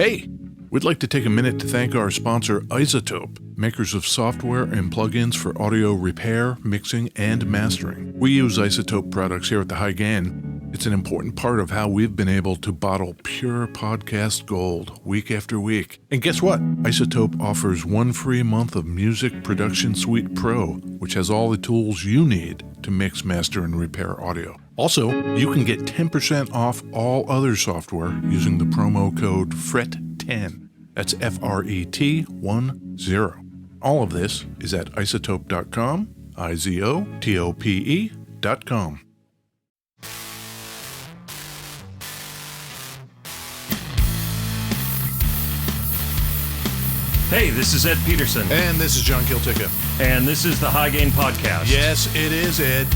Hey, we'd like to take a minute to thank our sponsor, iZotope, makers of software and plugins for audio repair, mixing, and mastering. We use iZotope products here at the High Gain. It's an important part of how we've been able to bottle pure podcast gold week after week. And guess what? iZotope offers 1 free month of Music Production Suite Pro, which has all the tools you need to mix, master, and repair audio. Also, you can get 10% off all other software using the promo code FRET10. That's FRET10. All of this is at iZotope.com, IZOTOPE.com. Hey, this is Ed Peterson. And this is John Kieltyka. And this is the High Gain Podcast. Yes, it is, Ed.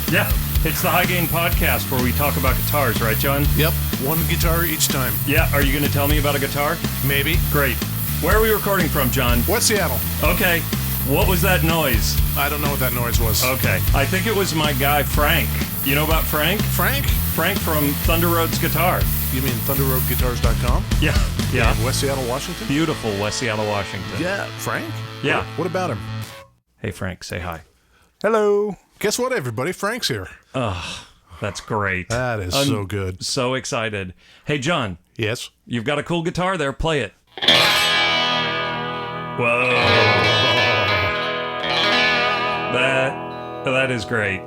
Yeah, it's the High Gain Podcast where we talk about guitars, right, John? Yep, one guitar each time. Yeah, are you going to tell me about a guitar? Maybe. Great. Where are we recording from, John? West Seattle. Okay. What was that noise? I don't know what that noise was. Okay. I think it was my guy, Frank. You know about Frank? Frank? Frank from Thunder Road's Guitar. You mean ThunderRoadGuitars.com? Yeah. Yeah. In West Seattle, Washington? Beautiful West Seattle, Washington. Yeah. Frank? Yeah. What about him? Hey, Frank, say hi. Hello. Guess what, everybody? Frank's here. That's great. That is so good. So excited. Hey, John. Yes? You've got a cool guitar there. Play it. Whoa. That is great.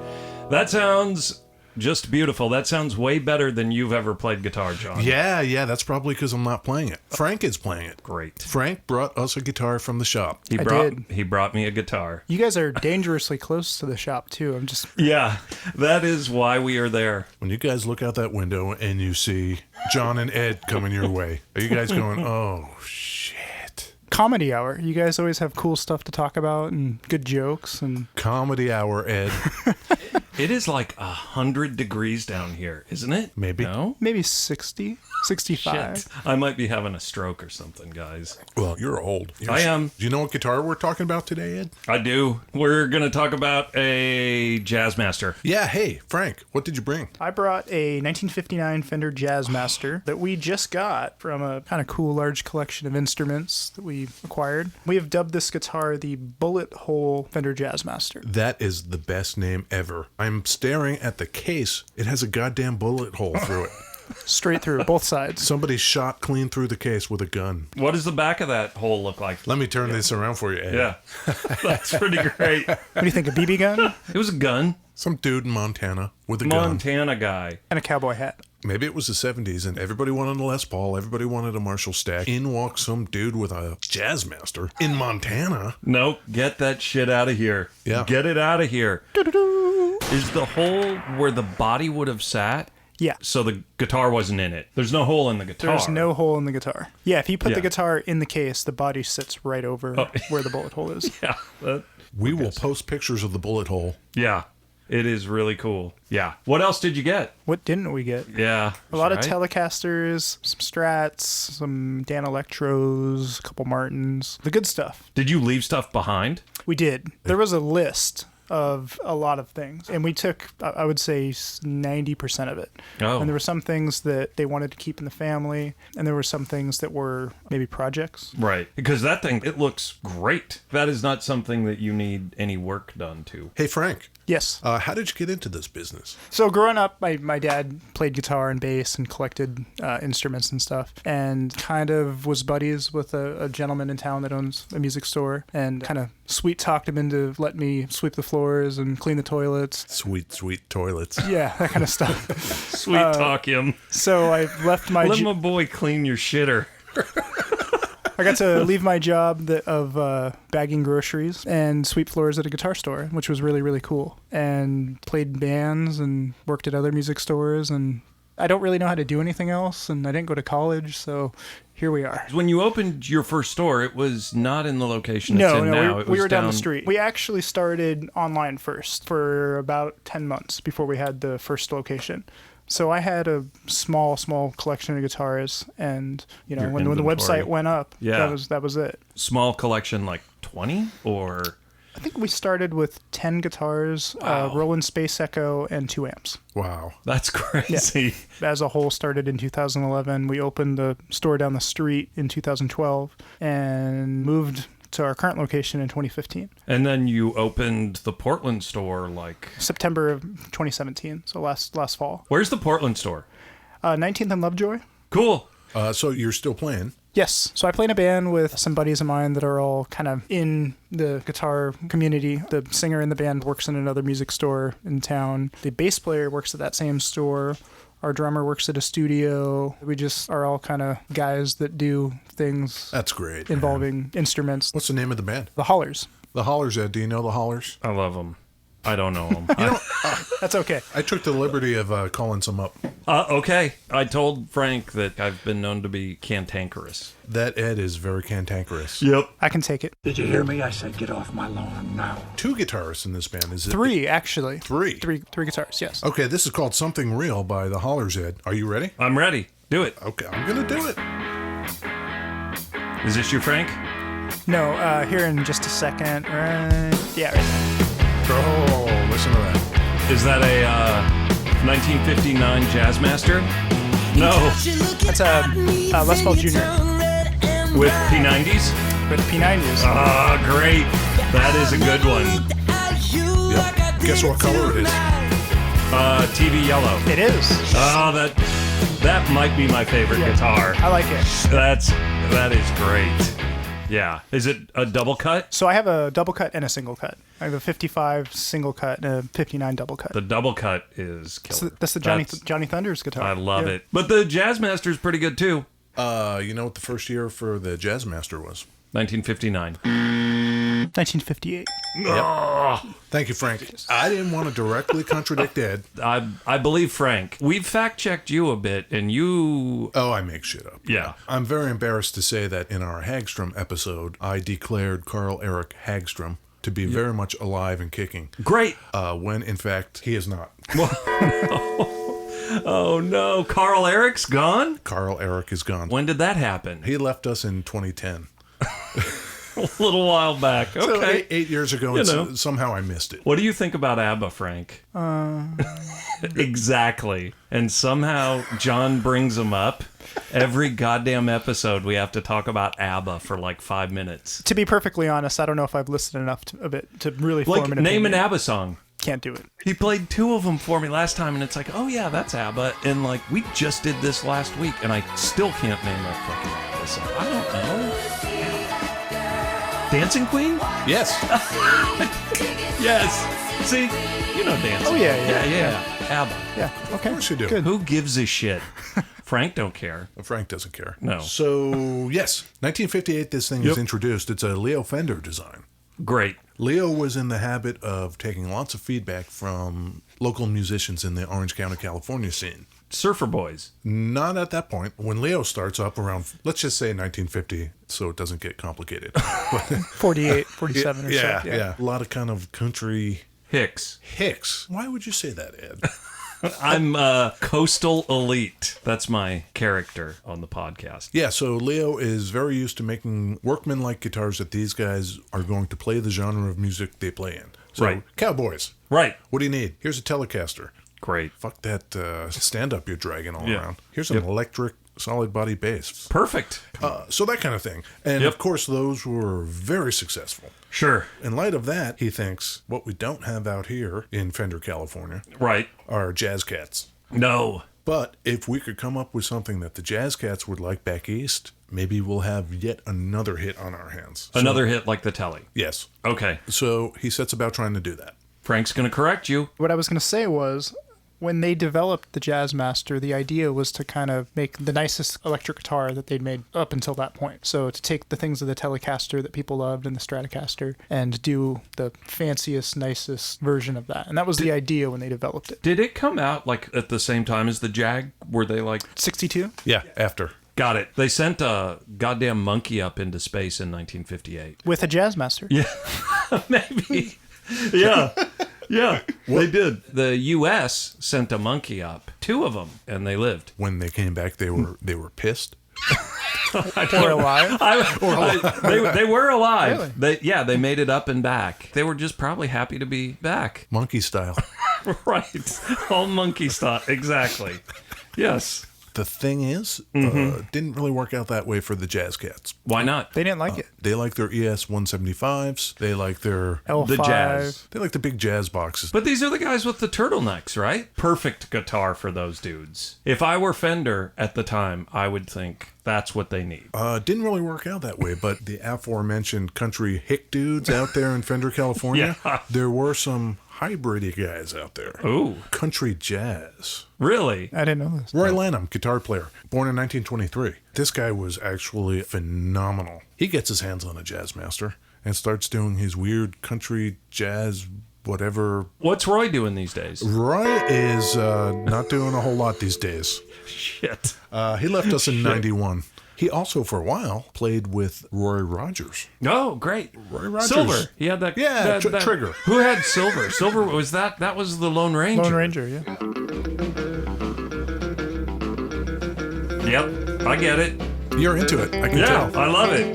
That sounds just beautiful. That sounds way better than you've ever played guitar, John. Yeah, that's probably because I'm not playing it. Frank is playing it. Great. Frank brought us a guitar from the shop. He brought me a guitar. You guys are dangerously close to the shop, too. Yeah, that is why we are there. When you guys look out that window and you see John and Ed coming your way, are you guys going, oh, shit? Comedy hour. You guys always have cool stuff to talk about and good jokes. And Comedy hour, Ed. It is like 100 degrees down here, isn't it? Maybe. No? maybe 60, 65. Shit. I might be having a stroke or something, guys. Well, you're old. I am. Do you know what guitar we're talking about today, Ed? I do. We're going to talk about a Jazzmaster. Yeah, hey, Frank, what did you bring? I brought a 1959 Fender Jazzmaster that we just got from a kind of cool large collection of instruments that we acquired. We have dubbed this guitar the Bullet Hole Fender Jazzmaster. That is the best name ever. I'm staring at the case. It has a goddamn bullet hole through it. Straight through, both sides. Somebody shot clean through the case with a gun. What does the back of that hole look like? Let me turn this around for you, Ed. Yeah, that's pretty great. What do you think, a BB gun? It was a gun. Some dude in Montana with a gun. Montana guy. And a cowboy hat. Maybe it was the 70s and everybody wanted a Les Paul, everybody wanted a Marshall Stack. In walks some dude with a Jazzmaster in Montana. Nope, get that shit out of here. Yeah. Get it out of here. Is the hole where the body would have sat? Yeah. So the guitar wasn't in it. There's no hole in the guitar. There's no hole in the guitar. Yeah, if you put Yeah. the guitar in the case, the body sits right over where the bullet hole is. Yeah. We will post pictures of the bullet hole. Yeah. It is really cool. Yeah. What else did you get? What didn't we get? Yeah. A lot right? of Telecasters, some Strats, some Dan Electros, a couple Martins. The good stuff. Did you leave stuff behind? We did. There was a list of a lot of things, and we took, I would say, 90% of it. Oh. And there were some things that they wanted to keep in the family, and there were some things that were maybe projects. Right. Because that thing, it looks great. That is not something that you need any work done to. Hey, Frank. Yes. How did you get into this business? So growing up, my dad played guitar and bass and collected instruments and stuff, and kind of was buddies with a gentleman in town that owns a music store, and kind of sweet talked him into letting me sweep the floors and clean the toilets. Sweet, sweet toilets. Yeah, that kind of stuff. Sweet talk him. So I left my... Let my boy clean your shitter. I got to leave my job of bagging groceries and sweep floors at a guitar store, which was really, really cool. And played bands and worked at other music stores. And I don't really know how to do anything else. And I didn't go to college, so here we are. When you opened your first store, it was not in the location it's No, in now. we were down the street. We actually started online first for about 10 months before we had the first location. So I had a small collection of guitars, and Your when the inventory. website went up, Yeah. that was it. Small collection, like 20 or... I think we started with 10 guitars, Roland Space Echo, and 2 amps. Wow. That's crazy. Yeah. As a whole, started in 2011. We opened the store down the street in 2012 and moved to our current location in 2015. And then you opened the Portland store like... September of 2017, so last fall. Where's the Portland store? 19th and Lovejoy. Cool. So you're still playing? Yes. So I play in a band with some buddies of mine that are all kind of in the guitar community. The singer in the band works in another music store in town. The bass player works at that same store. Our drummer works at a studio. We just are all kind of guys that do things. That's great. Involving instruments. What's the name of the band? The Hollers. The Hollers, Ed. Do you know the Hollers? I love them. I don't know them. That's okay. I took the liberty of calling some up. Okay. I told Frank that I've been known to be cantankerous. That Ed is very cantankerous. Yep. I can take it. Did you hear me? I said get off my lawn now. 2 guitarists in this band, is it? 3, actually. 3? Three guitars, yes. Okay, this is called Something Real by the Hollers, Ed. Are you ready? I'm ready. Do it. Okay, I'm going to do it. Is this you, Frank? No, here in just a second. Yeah, right there. Oh, listen to that. Is that a 1959 Jazzmaster? No. That's a Les Paul Jr. With P90s? with P90s. Ah, great. That is a good one. Yep. Guess what color it is? TV yellow. It is. Oh, that might be my favorite guitar. I like it. That is great. Yeah. Is it a double cut? So I have a double cut and a single cut. I have a 55 single cut and a 59 double cut. The double cut is killer. That's the Johnny Thunders guitar. I love it. But the Jazzmaster is pretty good too. You know what the first year for the Jazzmaster was? 1959. 1958. Oh, Thank you, Frank. I didn't want to directly contradict Ed. I believe Frank. We've fact-checked you a bit, and you... Oh, I make shit up. Yeah. I'm very embarrassed to say that in our Hagstrom episode, I declared Carl Eric Hagstrom to be very much alive and kicking. Great. When, in fact, he is not. Oh, no. Carl Eric's gone? Carl Eric is gone. When did that happen? He left us in 2010. A little while back. Okay. So eight years ago, and somehow I missed it. What do you think about ABBA, Frank? Exactly. And somehow John brings them up. Every goddamn episode, we have to talk about ABBA for like 5 minutes. To be perfectly honest, I don't know if I've listened enough of it to really form an name opinion. an ABBA song. Can't do it. He played 2 of them for me last time, and it's like, oh yeah, that's ABBA. And like, we just did this last week, and I still can't name a fucking ABBA song. I don't know. Dancing Queen? Yes. Yes. See, you know Dancing. Oh, yeah. Yeah. ABBA. Yeah, okay. Of course you do. Good. Who gives a shit? Frank don't care. Frank doesn't care. No. So, yes, 1958, this thing is introduced. It's a Leo Fender design. Great. Leo was in the habit of taking lots of feedback from local musicians in the Orange County, California scene. Surfer Boys. Not at that point. When Leo starts up around, let's just say 1950, so it doesn't get complicated. But, 48, 47 or so. yeah. A lot of kind of country Hicks. hicks. Why would you say that, Ed? I'm coastal elite. That's my character on the podcast. Yeah, so Leo is very used to making workman-like guitars that these guys are going to play the genre of music they play in. So, Right. Cowboys. Right. What do you need? Here's a Telecaster. Great. Fuck that stand-up you're dragging all Yeah. around. Here's an electric solid body bass. Perfect. So that kind of thing. And of course, those were very successful. Sure. In light of that, he thinks, what we don't have out here in Fender, California, Right. are Jazz Cats. No. But if we could come up with something that the Jazz Cats would like back east, maybe we'll have yet another hit on our hands. Another hit like the Telly. Yes. Okay. So he sets about trying to do that. Frank's going to correct you. What I was going to say was, when they developed the Jazzmaster, the idea was to kind of make the nicest electric guitar that they'd made up until that point. So to take the things of the Telecaster that people loved and the Stratocaster and do the fanciest, nicest version of that. And that was the idea when they developed it. Did it come out like at the same time as the Jag? Were they like... 62? Yeah, after. Got it. They sent a goddamn monkey up into space in 1958. With a Jazzmaster. Yeah. Maybe. Yeah. Yeah, they did. The U.S. sent a monkey up, 2 of them, and they lived. When they came back, they were pissed. Or alive. They were alive. Really? They made it up and back. They were just probably happy to be back. Monkey style. Right. All monkey stuff. Exactly. Yes. The thing is, didn't really work out that way for the Jazz Cats. Why not? They didn't like it. They like their ES 175s. They like their L5. The jazz. they like the big jazz boxes. But these are the guys with the turtlenecks, right? Perfect guitar for those dudes. If I were Fender at the time, I would think that's what they need. Didn't really work out that way, but the aforementioned country hick dudes out there in Fender, California, Yeah. there were some hybridy guys out there. Ooh. Country jazz. Really? I didn't know this. Roy Lanham, guitar player, born in 1923. This guy was actually phenomenal. He gets his hands on a Jazzmaster and starts doing his weird country jazz whatever. What's Roy doing these days? Roy is not doing a whole lot these days. Shit. He left us in 91. He also, for a while, played with Roy Rogers. Oh, great. Roy Rogers. Silver. He had that. Yeah, that- Trigger. Who had Silver? Silver was that? That was the Lone Ranger. Lone Ranger, yeah. Yep. I get it. You're into it. I can Yeah, tell. I love it.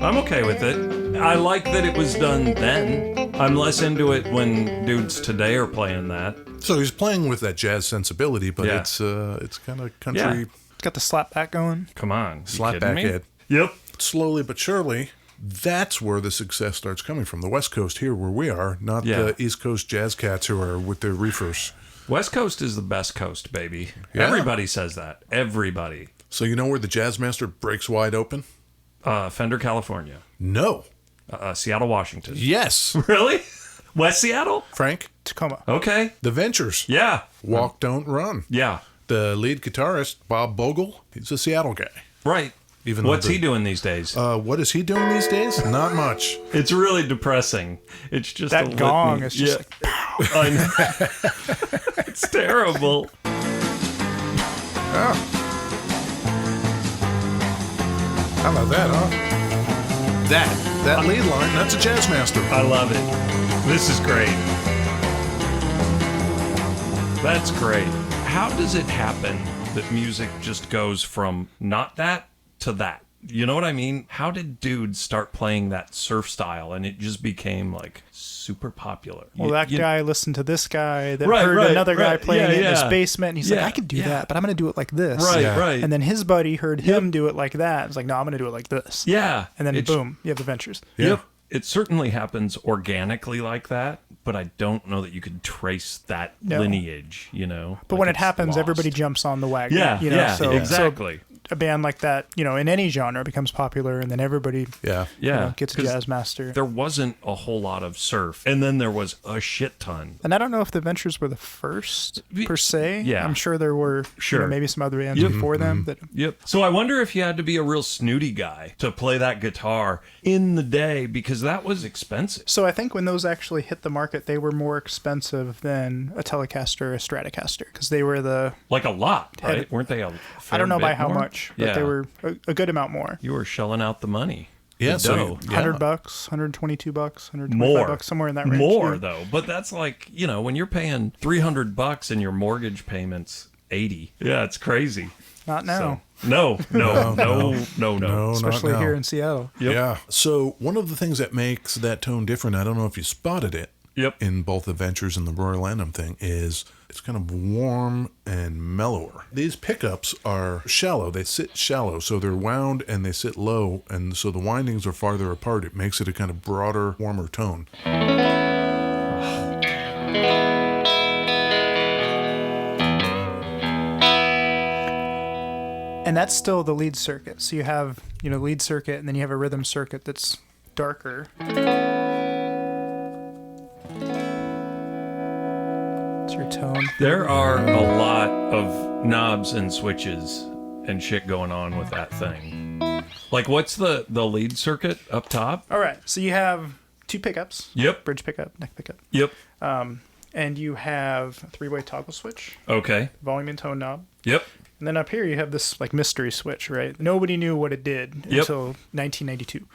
I'm okay with it. I like that it was done then. I'm less into it when dudes today are playing that. So he's playing with that jazz sensibility, but Yeah. it's kind of country Yeah. It's got the slap back going. Come on. You slap kidding back me? head. Yep. Slowly but surely, that's where the success starts coming from. The West Coast here, where we are, not Yeah. the East Coast jazz cats who are with their reefers. West Coast is the best coast, baby. Yeah. Everybody says that. Everybody. So you know where the Jazzmaster breaks wide open? Fender, California. No. Seattle, Washington. Yes. Really? West Seattle? Frank, Tacoma. Okay. the Ventures. Yeah. Walk, don't run. Yeah. The lead guitarist, Bob Bogle, he's a Seattle guy. Right. Even What's though he doing these days? What is he doing these days? Not much. It's really depressing. It's just That a gong litany. is just like, I know. It's terrible. Oh. How about that, huh? That lead line, that's a Jazzmaster. I love it. This is great. That's great. How does it happen that music just goes from not that to that? You know what I mean? How did dudes start playing that surf style and it just became like super popular? Well, that guy listened to this guy that Right, heard right, another guy right. playing Yeah, it in his yeah. basement, and he's Yeah, like, I could do yeah. that, but I'm going to do it like this. Right, Yeah. right. And then his buddy heard him do it like that. It's like, no, I'm going to do it like this. yeah. And then It's- boom, you have the Ventures. Yeah. Yep. It certainly happens organically like that, but I don't know that you could trace that No. lineage, you know? But Like when it it's happens, lost. everybody jumps on the wagon. Yeah, you know? yeah, so, exactly. So a band like that, you know, in any genre becomes popular, and then everybody Yeah. Yeah. you know, gets a 'cause Jazzmaster. There wasn't a whole lot of surf, and then there was a shit ton. And I don't know if the Ventures were the first per se. Yeah. I'm sure there were Sure. maybe some other bands Yep. before them that Yep. So I wonder if you had to be a real snooty guy to play that guitar in the day, because that was expensive. So I think when those actually hit the market, they were more expensive than a Telecaster or a Stratocaster because they were the Like a lot, right? Had- Weren't they a I don't know fair by bit how more? much, but Yeah. they were a good amount more. You were shelling out the money. Yeah, The so dough. yeah. $100, $122, $125, somewhere in that range. More yeah. though, but that's like, you know, when you're paying $300 and your mortgage payments 80. Yeah, it's crazy. Not now, So, no. No, especially not now. here in Seattle. Yep. Yeah. So one of the things that makes that tone different, I don't know if you spotted it, Yep. in both the Ventures and the Roy Lanham thing, is it's kind of warm and mellower. These pickups are shallow. They sit shallow, so they're wound and they sit low, and so the windings are farther apart. It makes it a kind of broader, warmer tone. And that's still the lead circuit. So you have, you know, lead circuit, and then you have a rhythm circuit that's darker. It's your tone. There are a lot of knobs and switches and shit going on with that thing. Like, what's the lead circuit up top? All right. So you have two pickups. Yep. Bridge pickup, neck pickup. Yep. And you have a three-way toggle switch, Okay. volume and tone knob. Yep. And then up here you have this like mystery switch, right? Nobody knew what it did Yep. until 1992.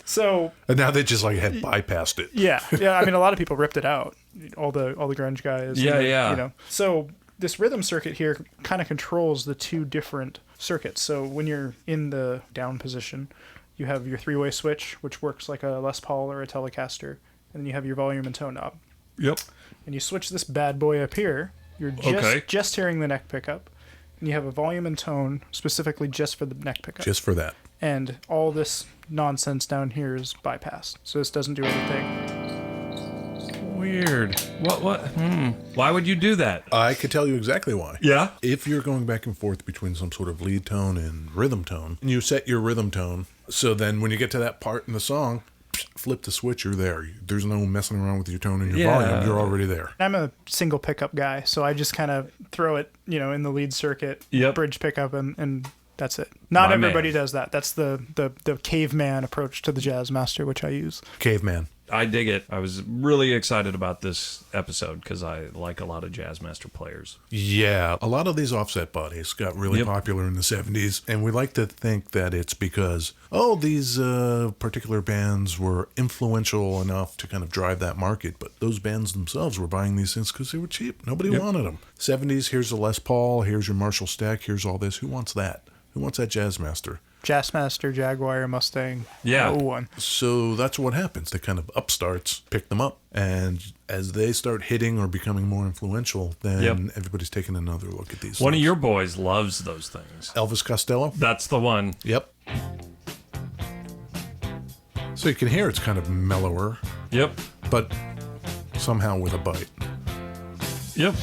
So And now they just like had bypassed it. yeah. I mean, a lot of people ripped it out. All the grunge guys. Yeah, and, yeah. You know. So this rhythm circuit here kind of controls the two different circuits. So when you're in the down position, you have your three-way switch, which works like a Les Paul or a Telecaster, and then you have your volume and tone knob. Yep. And you switch this bad boy up here, you're just hearing the neck pickup, and you have a volume and tone specifically just for the neck pickup. Just for that. And all this nonsense down here is bypassed. So this doesn't do anything. Weird. What? Why would you do that? I could tell you exactly why. Yeah? If you're going back and forth between some sort of lead tone and rhythm tone, and you set your rhythm tone, so then when you get to that part in the song, flip the switch, you're there. There's no messing around with your tone and your volume. You're already there. I'm a single pickup guy, so I just kind of throw it, in the lead circuit, bridge pickup, and that's it. Not everybody does that. That's the caveman approach to the Jazzmaster, which I use. Caveman. I dig it. I was really excited about this episode because I like a lot of Jazzmaster players. Yeah, a lot of these offset bodies got really popular in the 70s, and we like to think that it's because, these particular bands were influential enough to kind of drive that market, but those bands themselves were buying these things because they were cheap. Nobody wanted them. 70s, here's a Les Paul, here's your Marshall Stack, here's all this. Who wants that? Who wants that Jazzmaster? Jazzmaster, Jaguar, Mustang, 01. So that's what happens. The kind of upstarts pick them up, and as they start hitting or becoming more influential, then everybody's taking another look at these One things. of your boys loves those things. Elvis Costello? That's the one. Yep. So you can hear it's kind of mellower. Yep. But somehow with a bite. Yep.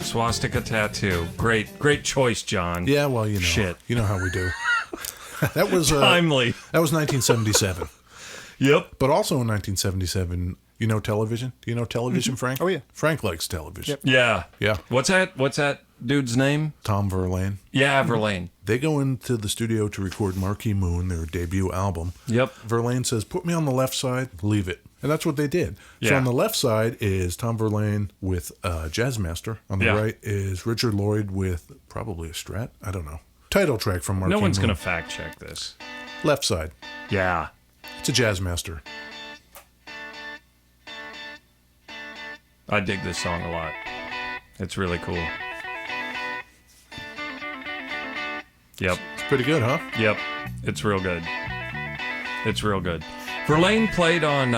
Swastika tattoo. Great choice, John. Yeah, well, Shit. You know how we do. That was timely. That was 1977. Yep. But also in 1977, television? Do you know television, Frank? Oh, yeah. Frank likes television. Yep. Yeah. What's that dude's name? Tom Verlaine. Yeah, Verlaine. They go into the studio to record Marquee Moon, their debut album. Yep. Verlaine says, put me on the left side, leave it. And that's what they did. Yeah. So on the left side is Tom Verlaine with Jazzmaster. On the right is Richard Lloyd with probably a Strat. I don't know. Title track from Marquee Moon. No one's going to fact check this. Left side. Yeah. It's a Jazzmaster. I dig this song a lot. It's really cool. Yep. It's pretty good, huh? Yep. It's real good. It's real good. Verlaine played on,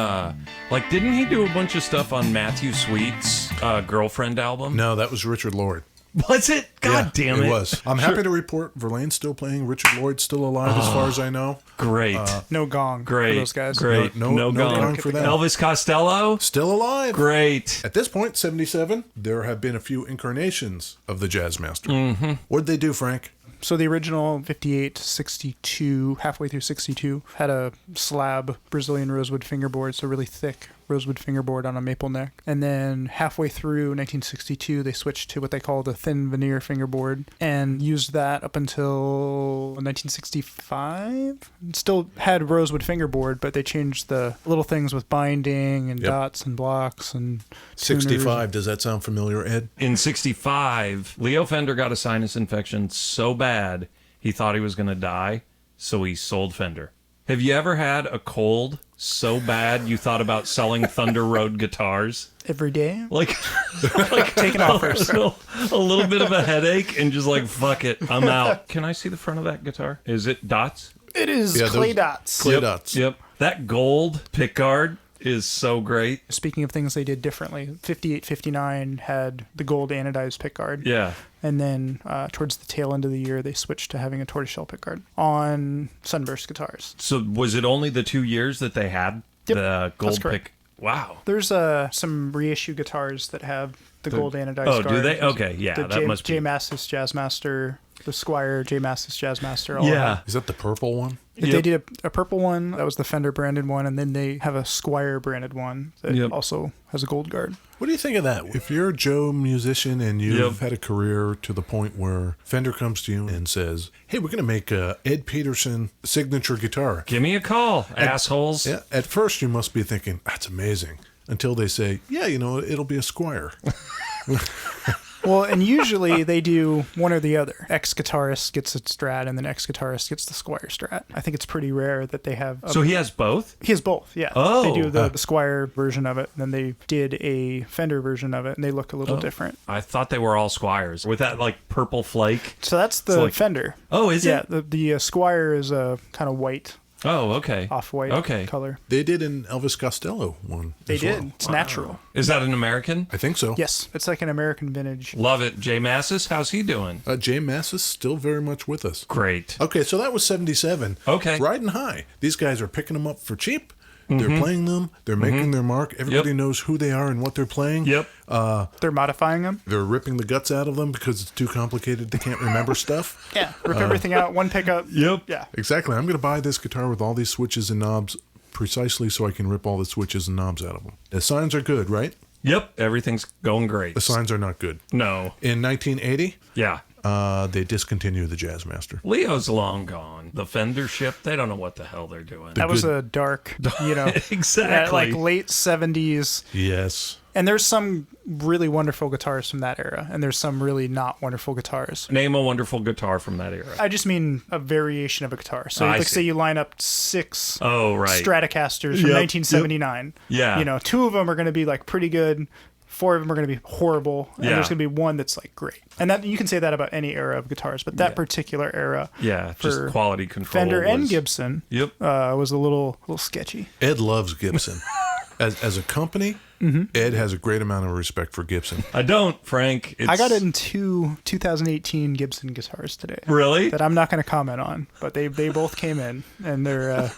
didn't he do a bunch of stuff on Matthew Sweet's Girlfriend album? No, that was Richard Lloyd. Was it? God damn it. It was. I'm happy to report Verlaine's still playing. Richard Lloyd's still alive as far as I know. Great. No gong Great. for those guys. Great. No gong for them. Elvis Costello? Still alive. Great. At this point, 77, there have been a few incarnations of the Jazzmaster. Mm-hmm. What'd they do, Frank? So the original 58 to 62, halfway through 62, had a slab Brazilian rosewood fingerboard, so really thick rosewood fingerboard on a maple neck. And then halfway through 1962, they switched to what they call the thin veneer fingerboard and used that up until 1965. Still had rosewood fingerboard, but they changed the little things with binding and dots and blocks and 65. Does that sound familiar, Ed? In 65, Leo Fender got a sinus infection so bad he thought he was going to die, so he sold Fender. Have you ever had a cold so bad you thought about selling Thunder Road guitars? Every day? Like taking offers. A little bit of a headache and just like, fuck it, I'm out. Can I see the front of that guitar? Is it dots? It is clay dots. Clay dots. Yep. That gold pickguard is so great. Speaking of things they did differently, 58, 59 had the gold anodized pickguard. Yeah. And then towards the tail end of the year, they switched to having a tortoiseshell pickguard on Sunburst guitars. So was it only the 2 years that they had the gold pick? Wow. There's some reissue guitars that have the gold anodized guard. Oh, do they? Okay, yeah, that must be. Jazzmaster Jazzmaster, the Squire Jazzmaster Jazzmaster. All Yeah. Is that the purple one? They did a purple one. That was the Fender branded one. And then they have a Squire branded one that also has a gold guard. What do you think of that? If you're a Joe musician and you've had a career to the point where Fender comes to you and says, hey, we're going to make a Ed Peterson signature guitar. Give me a call, assholes. Yeah, at first you must be thinking, that's amazing. Until they say, yeah, it'll be a Squire. Well, and usually they do one or the other. Ex-guitarist gets a Strat, and then ex-guitarist gets the Squire Strat. I think it's pretty rare that they have... So he has both? He has both, yeah. Oh. They do the Squire version of it, and then they did a Fender version of it, and they look a little different. I thought they were all Squires with that like purple flake. So that's the like- Fender. Oh, is Yeah, it? the Squire is a kind of white, Oh, okay. off-white color. They did an Elvis Costello one. They as did. well. It's natural. Is that an American? I think so. Yes, it's like an American vintage. Love it. Jay Massis, how's he doing? Jay Massis still very much with us. Great. Okay, so that was 77. Okay. Riding high. These guys are picking them up for cheap. They're playing them. They're making their mark. Everybody knows who they are and what they're playing. Yep. They're modifying them. They're ripping the guts out of them because it's too complicated. They can't remember stuff. Yeah, rip everything out, one pickup. Yep. Yeah. Exactly. I'm going to buy this guitar with all these switches and knobs precisely so I can rip all the switches and knobs out of them. The signs are good, right? Yep. Everything's going great. The signs are not good. No. In 1980, Yeah. they discontinued the Jazzmaster. Leo's long gone. The Fender ship, they don't know what the hell they're doing. That was a dark, Exactly. like late 70s. Yes. And there's some really wonderful guitars from that era, and there's some really not wonderful guitars. Name a wonderful guitar from that era. I just mean a variation of a guitar. So, I like, see. say you line up 6 Oh, right. Stratocasters from Yep, 1979. Yeah. 2 of them are going to be like pretty good. 4 of them are going to be horrible, and Yeah. there's going to be one that's like great. And that you can say that about any era of guitars, but that particular era, Yeah, just for quality control. Fender and was- Gibson, Yep. was a little sketchy. Ed loves Gibson. As a company, Ed has a great amount of respect for Gibson. I don't, Frank. I got in 2 2018 Gibson guitars today Really? that I'm not going to comment on, but they both came in, and they're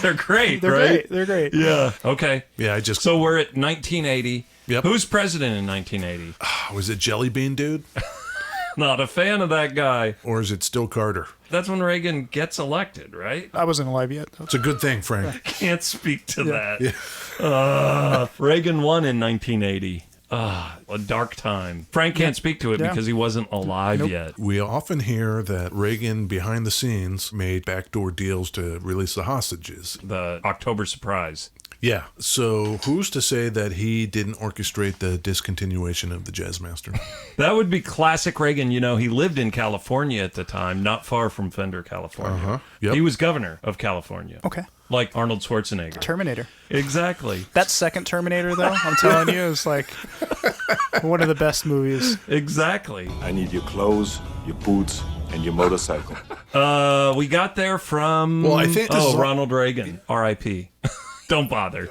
They're great, they're right? great. They're great. Yeah. Okay. Yeah, I just... So we're at 1980. Yep. Who's president in 1980? Was it Jelly Bean Dude? Not a fan of that guy. Or is it still Carter? That's when Reagan gets elected, right? I wasn't alive yet. It's a good thing, Frank. Can't speak to that. Yeah. Reagan won in 1980. A dark time. Frank can't speak to it Yeah. because he wasn't alive yet. We often hear that Reagan, behind the scenes, made backdoor deals to release the hostages. The October surprise. Yeah. So who's to say that he didn't orchestrate the discontinuation of the Jazzmaster? That would be classic Reagan. He lived in California at the time, not far from Fender, California. Yep. He was governor of California. Okay. Like Arnold Schwarzenegger. Terminator. Exactly. That second Terminator, though, I'm telling you, is like one of the best movies. Exactly. I need your clothes, your boots, and your motorcycle. We got there from Well, I think this is- Ronald Reagan, R.I.P. Don't bother.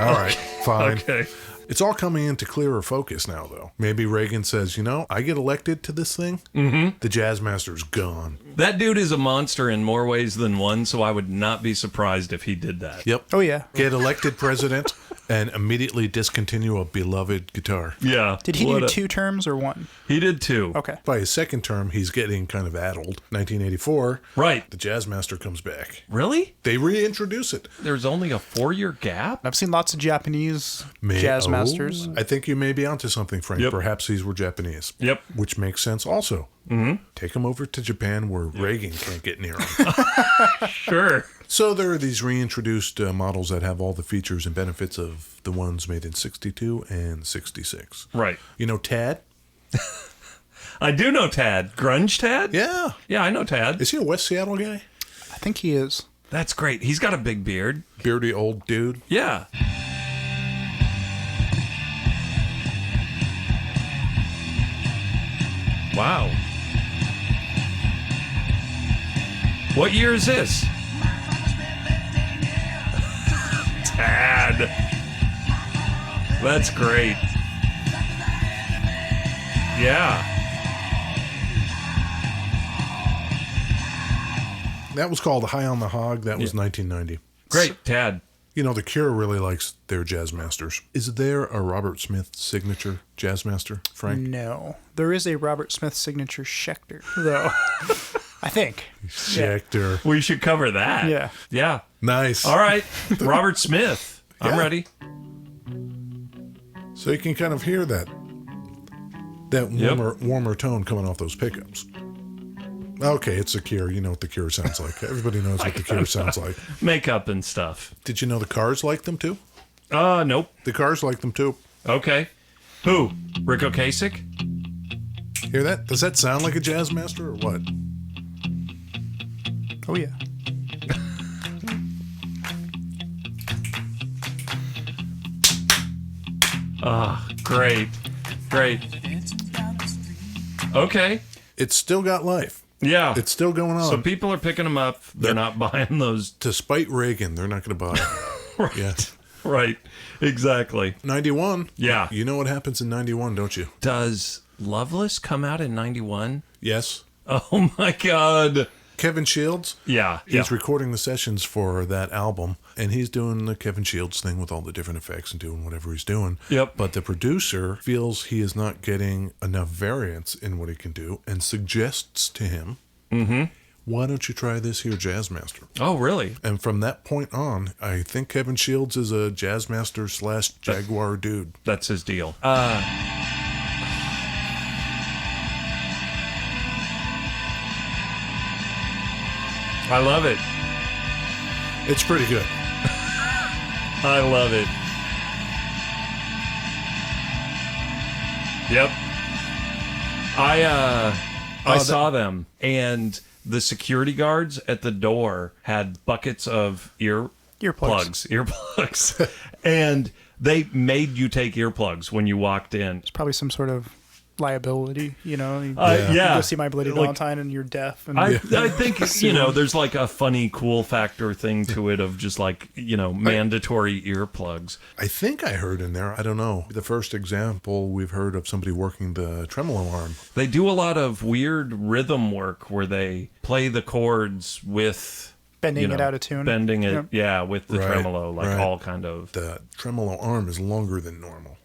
All right, fine. Okay. It's all coming into clearer focus now, though. Maybe Reagan says, I get elected to this thing, the Jazzmaster's gone. That dude is a monster in more ways than one, so I would not be surprised if he did that. Yep. Oh, yeah. Get elected president and immediately discontinue a beloved guitar. Yeah. Did he do 2 terms or 1? He did 2. Okay. By his second term, he's getting kind of addled. 1984, Right. the Jazzmaster comes back. Really? They reintroduce it. There's only a 4-year gap? I've seen lots of Japanese Jazzmasters. I think you may be onto something, Frank. Yep. Perhaps these were Japanese. Yep. Which makes sense also. Take them over to Japan where Reagan can't get near them. Sure. So there are these reintroduced models that have all the features and benefits of the ones made in 62 and 66. Right. You know Tad? I do know Tad. Grunge Tad? Yeah. Yeah, I know Tad. Is he a West Seattle guy? I think he is. That's great. He's got a big beard. Beardy old dude. Yeah. Wow. What year is this? Tad. That's great. Yeah. That was called High on the Hog. That was 1990. Great, Tad. The Cure really likes their Jazzmasters. Is there a Robert Smith signature Jazzmaster, Frank? No. There is a Robert Smith signature Schecter, though. I think. Schecter. We should cover that. Yeah. Yeah. Nice. All right. Robert Smith. I'm Yeah. ready. So you can kind of hear that warmer tone coming off those pickups. Okay, it's the Cure. You know what the Cure sounds like. Everybody knows what the Cure sounds like. Makeup and stuff. Did you know the Cars like them too? Nope. The Cars like them too. Okay. Who? Rick Ocasek? Hear that? Does that sound like a Jazzmaster or what? Oh yeah. Great. Okay. It's still got life. Yeah. It's still going on. So people are picking them up. They're Yep. not buying those. Despite Reagan, they're not going to buy it. Right. Yeah. Right. Exactly. 91. Yeah. You know what happens in 91, don't you? Does Loveless come out in 91? Yes. Oh my God. Kevin Shields. Yeah. He's recording the sessions for that album, and he's doing the Kevin Shields thing with all the different effects and doing whatever he's doing. Yep. But the producer feels he is not getting enough variance in what he can do and suggests to him, why don't you try this here Jazzmaster? Oh, really? And from that point on, I think Kevin Shields is a Jazzmaster / Jaguar dude. That's his deal. I love it. It's pretty good. I love it. Yep. I saw them, and the security guards at the door had buckets of earplugs, and they made you take earplugs when you walked in. It's probably some sort of liability, you know. You Yeah. go see My Bloody Valentine and you're deaf. And I think, there's like a funny, cool factor thing to it of just like, mandatory earplugs. I think I heard in there, I don't know, the first example we've heard of somebody working the tremolo arm. They do a lot of weird rhythm work where they play the chords with... bending it out of tune. Bending it, Yep. with the Right, tremolo, like right. all kind of... The tremolo arm is longer than normal.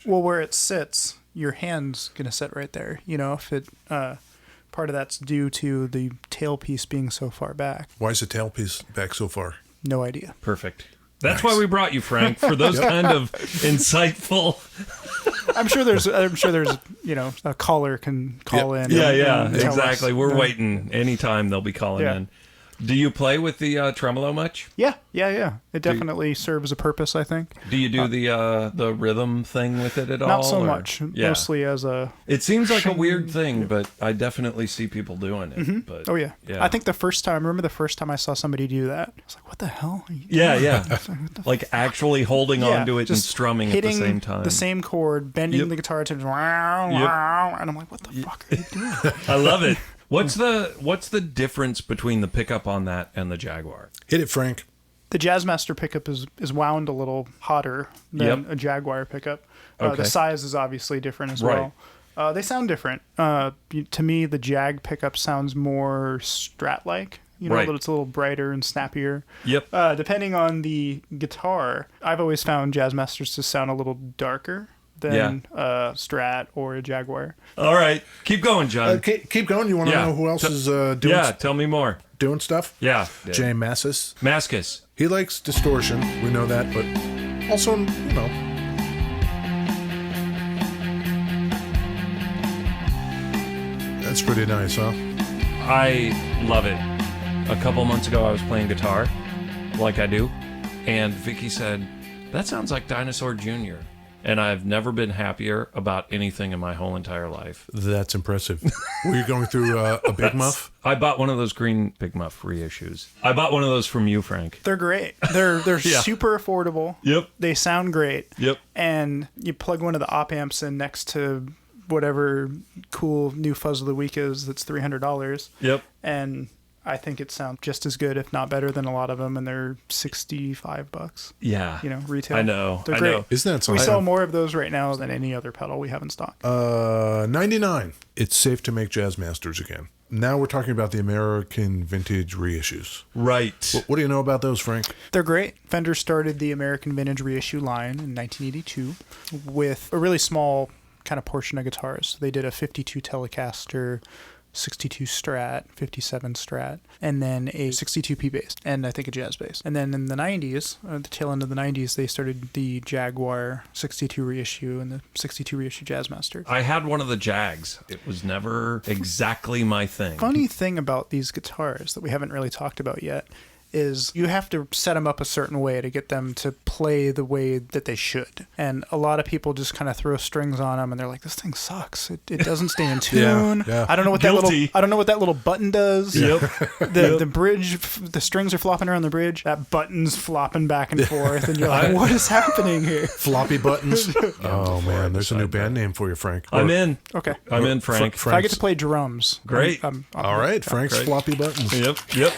Well, where it sits, your hand's going to sit right there. You know, if it... part of that's due to the tailpiece being so far back. Why is the tailpiece back so far? No idea. Perfect. That's Nice. why we brought you, Frank, for those kind of insightful... I'm sure there's a caller can call in. Yeah, and tell us. exactly. We're waiting. Anytime they'll be calling Yeah. in. Do you play with the tremolo much? Yeah. It definitely serves a purpose, I think. Do you do the rhythm thing with it at all? Not so or- much. Yeah. Mostly as a... It seems like a weird thing, but I definitely see people doing it. But Oh, yeah. I think I remember the first time I saw somebody do that. I was like, what the hell are you doing? Yeah. Like actually holding onto it and just strumming at the hitting same time. the same chord, bending Yep. the guitar to wow, wow, and I'm like, what the fuck are you doing? I love it. What's the difference between the pickup on that and the Jaguar? Hit it, Frank. The Jazzmaster pickup is wound a little hotter than Yep. a Jaguar pickup. Okay. The size is obviously different as Right. well. They sound different. To me, the Jag pickup sounds more Strat-like. You know, Right. that it's a little brighter and snappier. Yep. Depending on the guitar, I've always found Jazzmasters to sound a little darker than a Strat or a Jaguar. All right. Keep going, John. Keep going. You want to Yeah. know who else is Tell me more. doing stuff? Yeah. Jay Massis. Maskus. He likes distortion. We know that, but also, that's pretty nice, huh? I love it. A couple months ago, I was playing guitar, like I do, and Vicky said, "That sounds like Dinosaur Jr." And I've never been happier about anything in my whole entire life. That's impressive. Were you going through a Big Muff? I bought one of those green Big Muff reissues. I bought one of those from you, Frank. They're great. They're Yeah. super affordable. Yep. They sound great. Yep. And you plug one of the op amps in next to whatever cool new fuzz of the week is that's $300. Yep. And I think it sounds just as good, if not better, than a lot of them, and they're $65. Yeah. Retail. I know. They're I great. know. Isn't that We something? sell more of those right now than any other pedal we have in stock. 99. It's safe to make Jazzmasters again. Now we're talking about the American vintage reissues. Right. What do you know about those, Frank? They're great. Fender started the American Vintage reissue line in 1982 with a really small kind of portion of guitars. They did a 52 Telecaster, 62 Strat, 57 Strat, and then a 62 P bass, and I think a jazz bass. And then in the 90s, the tail end of the 90s, they started the Jaguar 62 reissue and the 62 reissue Jazzmaster. I had one of the Jags. It was never exactly my thing. Funny thing about these guitars that we haven't really talked about yet is you have to set them up a certain way to get them to play the way that they should. And a lot of people just kind of throw strings on them and they're like, this thing sucks. It doesn't stay in tune. Yeah. I don't know what Guilty. I don't know what that little button does. Yep. The bridge, the strings are flopping around the bridge. That button's flopping back and forth, and you're like, what is happening here? Floppy buttons. Oh man, there's a new band name for you, Frank. I'm in. Okay. I'm in, Frank. If I get to play drums, Great. I'm All right, Frank's Great. floppy buttons. Yep.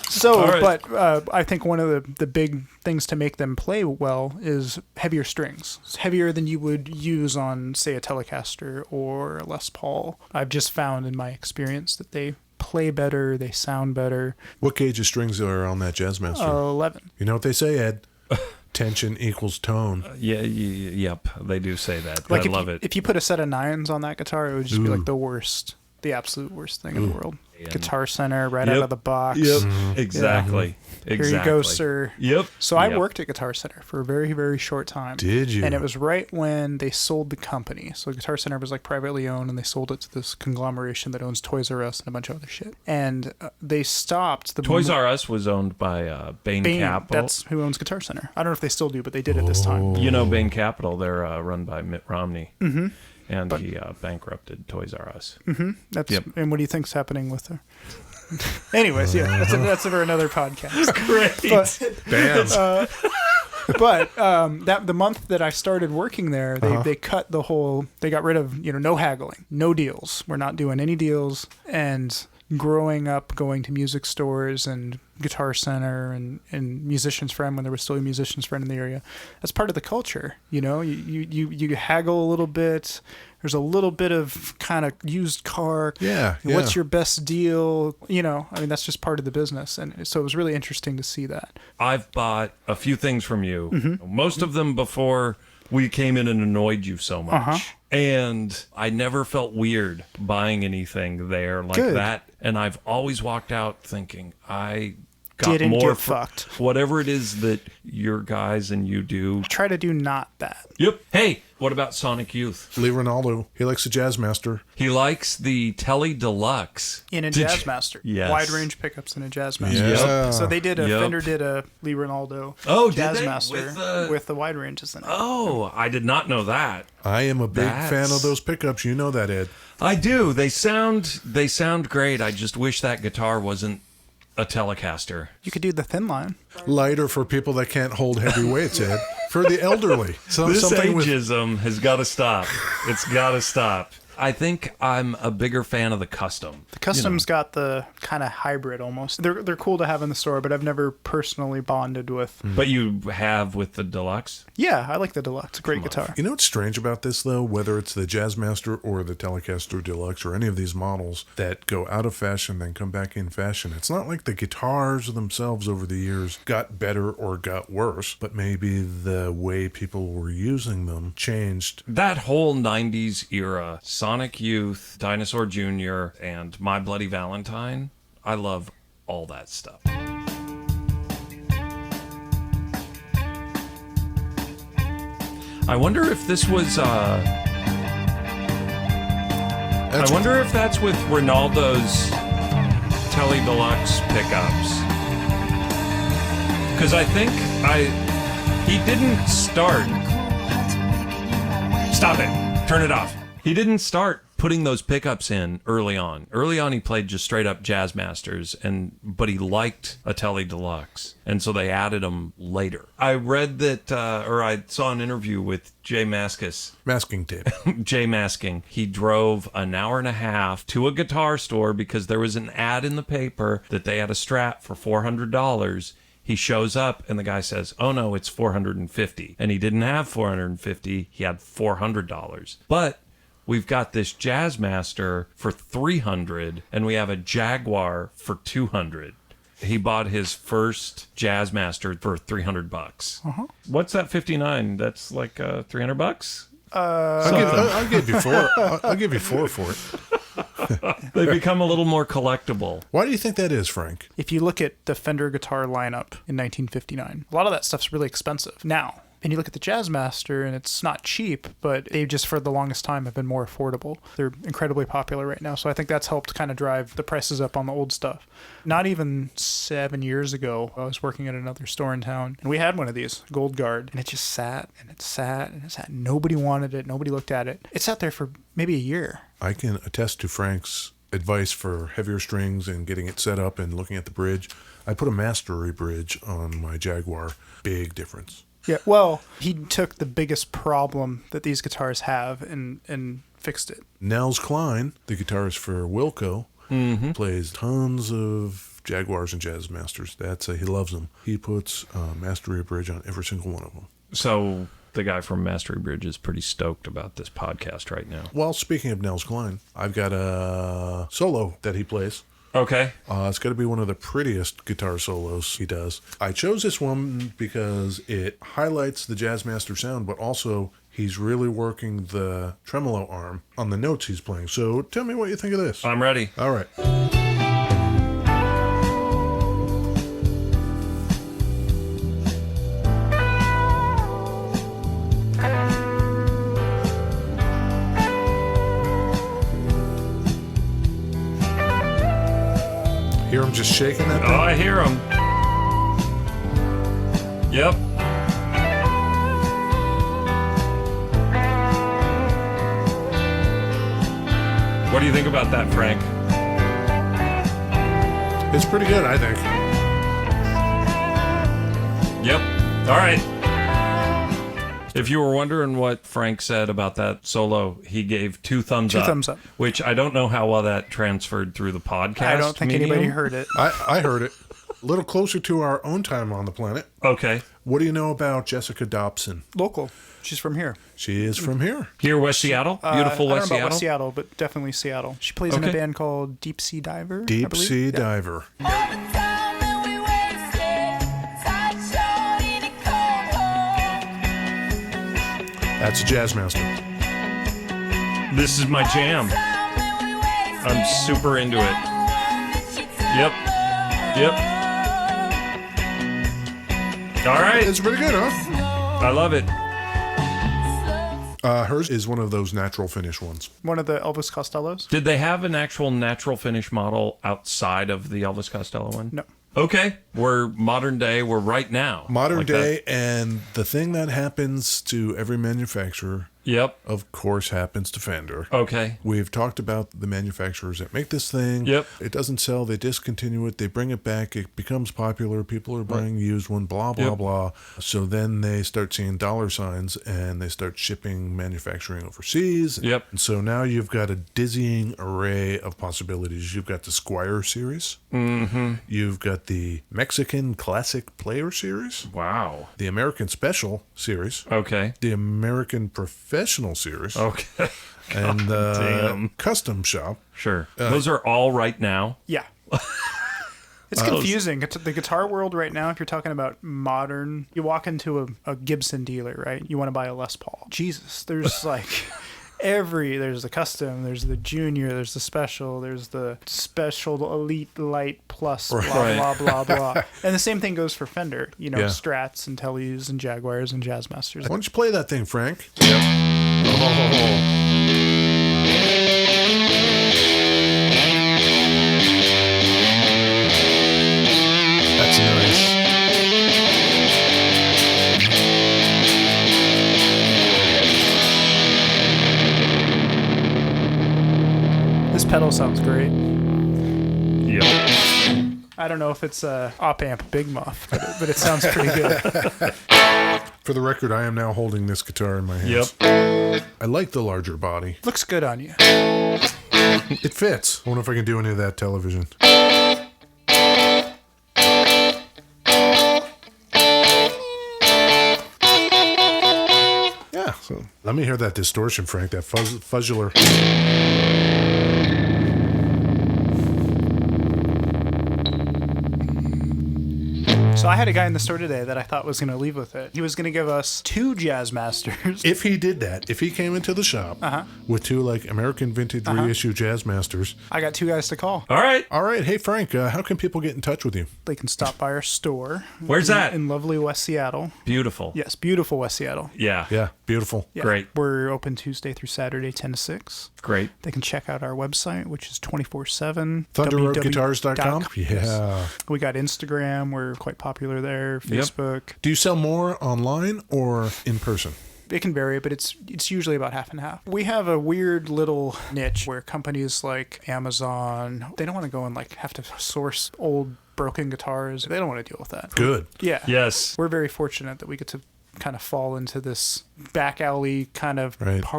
So, All right. but I think one of the big things to make them play well is heavier strings. It's heavier than you would use on, say, a Telecaster or a Les Paul. I've just found in my experience that they play better, they sound better. What gauge of strings are on that Jazzmaster? 11. You know what they say, Ed? Tension equals tone. Yep. They do say that. Like I love it. If you put a set of 9s on that guitar, it would just be like the worst, the absolute worst thing in the world. And- Guitar Center right Yep. out of the box. Yep. Exactly. Here Exactly. you go, sir. Yep. So I Yep. worked at Guitar Center for a very, very short time. Did you? And it was right when they sold the company. So Guitar Center was like privately owned, and they sold it to this conglomeration that owns Toys R Us and a bunch of other shit. And they stopped the Toys R Us was owned by Bain Capital. That's who owns Guitar Center. I don't know if they still do, but they did at this time. You know Bain Capital. They're run by Mitt Romney. Mm-hmm. And he bankrupted Toys R Us. That's Yep. And what do you think's happening with her? Anyways, yeah, that's for another podcast. Great. But that the month that I started working there, they cut the whole. They got rid of no haggling, no deals. We're not doing any deals. And growing up, going to music stores and Guitar Center and Musician's Friend when there was still a Musician's Friend in the area, that's part of the culture. You haggle a little bit. There's a little bit of kind of used car. Yeah. What's your best deal? That's just part of the business. And so it was really interesting to see that. I've bought a few things from you. Most of them before we came in and annoyed you so much. And I never felt weird buying anything there like Good. that. And I've always walked out thinking I got Didn't more get for fucked. whatever it is that your guys and you do. Try to do not that. Yep. Hey, what about Sonic Youth? Lee Ronaldo, he likes the Jazzmaster. He likes the Tele Deluxe. In a Did you- Jazzmaster. Yes. Wide range pickups in a Jazzmaster. Yeah. So they did Yep. Fender did a Lee Ronaldo Oh, did they? Jazzmaster With the wide ranges in it. Oh, I did not know that. I am a big That's- fan of those pickups. You know that, Ed. I do. They sound great. I just wish that guitar wasn't a Telecaster. You could do the thin line. Lighter for people that can't hold heavy weights, Ed. For the elderly. This Something with ageism has got to stop. It's got to stop. I think I'm a bigger fan of the custom. The custom's got the kind of hybrid almost. They're cool to have in the store, but I've never personally bonded with. But you have with the Deluxe? Yeah, I like the Deluxe. Great guitar. You know what's strange about this, though? Whether it's the Jazzmaster or the Telecaster Deluxe or any of these models that go out of fashion then come back in fashion, it's not like the guitars themselves over the years got better or got worse, but maybe the way people were using them changed. That whole 90s era, Sonic Youth, Dinosaur Jr., and My Bloody Valentine, I love all that stuff. I wonder if this was, I wonder if that's with Ronaldo's Tele Deluxe pickups. Because I think he didn't start. Stop it. Turn it off. He didn't start putting those pickups in early on. Early on, he played just straight up Jazzmasters, but he liked a Tele Deluxe, and so they added them later. I read that, or I saw an interview with Jay Mascis. Masking tape. Jay Masking. He drove an hour and a half to a guitar store because there was an ad in the paper that they had a Strat for $400. He shows up and the guy says, "Oh no, it's $450." And he didn't have $450. He had $400. But we've got this Jazzmaster for $300 and we have a Jaguar for $200. He bought his first Jazzmaster for $300. What's that 59? That's like $300. I'll give you four. I'll give you four for it. They become a little more collectible. Why do you think that is, Frank? If you look at the Fender guitar lineup in 1959, a lot of that stuff's really expensive now. And you look at the Jazzmaster, and it's not cheap, but they just for the longest time have been more affordable. They're incredibly popular right now, so I think that's helped kind of drive the prices up on the old stuff. Not even 7 years ago, I was working at another store in town, and we had one of these, Gold Guard, and it just sat, and it sat, and it sat. Nobody wanted it. Nobody looked at it. It sat there for maybe a year. I can attest to Frank's advice for heavier strings and getting it set up and looking at the bridge. I put a mastery bridge on my Jaguar. Big difference. Yeah, well, he took the biggest problem that these guitars have and fixed it. Nels Klein, the guitarist for Wilco, plays tons of Jaguars and Jazzmasters. He loves them. He puts mastery bridge on every single one of them. So the guy from Mastery Bridge is pretty stoked about this podcast right now. Well, speaking of Nels Klein, I've got a solo that he plays. Okay. It's got to be one of the prettiest guitar solos he does. I chose this one because it highlights the Jazzmaster sound, but also he's really working the tremolo arm on the notes he's playing. So tell me what you think of this. I'm ready. All right. Hear him just shaking that thing? Oh, I hear him. Yep. What do you think about that, Frank? It's pretty good, I think. Yep. All right. If you were wondering what Frank said about that solo, he gave two thumbs up. Two thumbs up. Which I don't know how well that transferred through the podcast. I don't think medium. anybody heard it. I heard it. A little closer to our own time on the planet. Okay. What do you know about Jessica Dobson? Local. She's from here. She is from here. Here, West Seattle? Beautiful I West don't know about Seattle? West Seattle, but definitely Seattle. She plays in a Okay. band called Deep Sea Diver. I Deep believe. Sea Yeah. Diver. That's a Jazzmaster. This is my jam. I'm super into it. Yep. Yep. All right. It's pretty good, huh? I love it. Hers is one of those natural finish ones. One of the Elvis Costellos. Did they have an actual natural finish model outside of the Elvis Costello one? No. Okay. We're modern day. We're right now. Modern Like day, that. and the thing that happens to every manufacturer, Yep. of course, happens to Fender. Okay. We've talked about the manufacturers that make this thing. Yep. It doesn't sell. They discontinue it. They bring it back. It becomes popular. People are buying used one, blah, blah, Yep. blah. So then they start seeing dollar signs and they start shipping manufacturing overseas. Yep. And so now you've got a dizzying array of possibilities. You've got the Squire series. Mm-hmm. You've got the Mexican Classic Player series. Wow. The American Special series. Okay. The American Professional series. Okay. And the damn. Custom Shop. Sure. Those are all right now. Yeah. It's confusing. It's the guitar world right now, if you're talking about modern, you walk into a Gibson dealer, right? You want to buy a Les Paul. Jesus, there's like there's the custom, there's the junior, there's the special, there's the special elite light plus, blah, Right. blah, blah, blah. And the same thing goes for Fender, Yeah. Strats and Tellys and Jaguars and Jazzmasters. Why don't you play that thing, Frank? That's nice. This pedal sounds great. Yep. I don't know if it's a op amp big muff, but it sounds pretty good. For the record, I am now holding this guitar in my hands. Yep. I like the larger body. Looks good on you. It fits. I wonder if I can do any of that television. Yeah, so let me hear that distortion, Frank, that fuzzular. So I had a guy in the store today that I thought was going to leave with it. He was going to give us 2 Jazzmasters. If he did that, if he came into the shop with 2 like American vintage reissue Jazzmasters. I got 2 guys to call. All right. All right, hey Frank, how can people get in touch with you? They can stop by our store. Where's that? In lovely West Seattle. Beautiful. Yes, beautiful West Seattle. Yeah. Yeah, beautiful. Yeah. Great. We're open Tuesday through Saturday, 10 to 6. Great. They can check out our website, which is 24/7. ThunderRoadGuitars.com. Yeah. We got Instagram. We're quite popular there. Facebook. Do you sell more online or in person? It can vary, but it's usually about half and half. We have a weird little niche where companies like Amazon, they don't want to go and like have to source old broken guitars. They don't want to deal with that. Good. Yeah. Yes. We're very fortunate that we get to kind of fall into this back alley kind of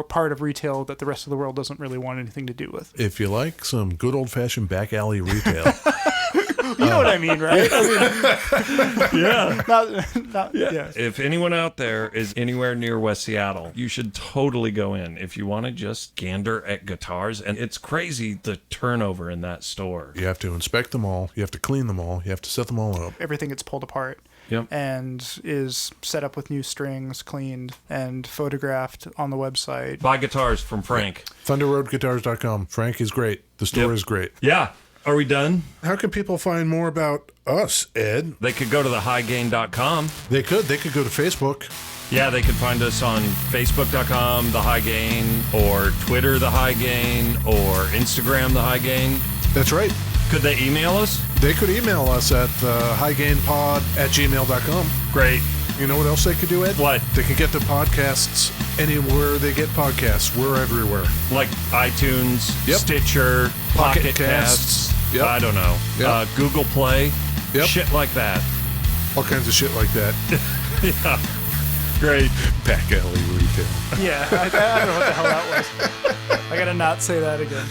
part of retail that the rest of the world doesn't really want anything to do with. If you like some good old-fashioned back alley retail. You know what I mean, right? I mean, Yeah. If anyone out there is anywhere near West Seattle, you should totally go in if you want to just gander at guitars. And it's crazy the turnover in that store. You have to inspect them all. You have to clean them all. You have to set them all up. Everything gets pulled apart. Yep. And is set up with new strings, cleaned, and photographed on the website. Buy guitars from Frank. ThunderRoadGuitars.com. Frank is great. The store is great. Yeah. Are we done? How can people find more about us, Ed? They could go to thehighgain.com. They could go to Facebook. Yeah, they could find us on Facebook.com, The High Gain, or Twitter, The High Gain, or Instagram, The High Gain. That's right. Could they email us? They could email us at highgainpod@gmail.com. Great. You know what else they could do, Ed? What? They can get the podcasts anywhere they get podcasts. We're everywhere. Like iTunes, Yep. Stitcher, Pocket Casts. Casts. Yep. I don't know. Yep. Google Play. Yep. Shit like that. All kinds of shit like that. Yeah. Great. Back alley retail. Yeah, I don't know what the hell that was. I gotta not say that again.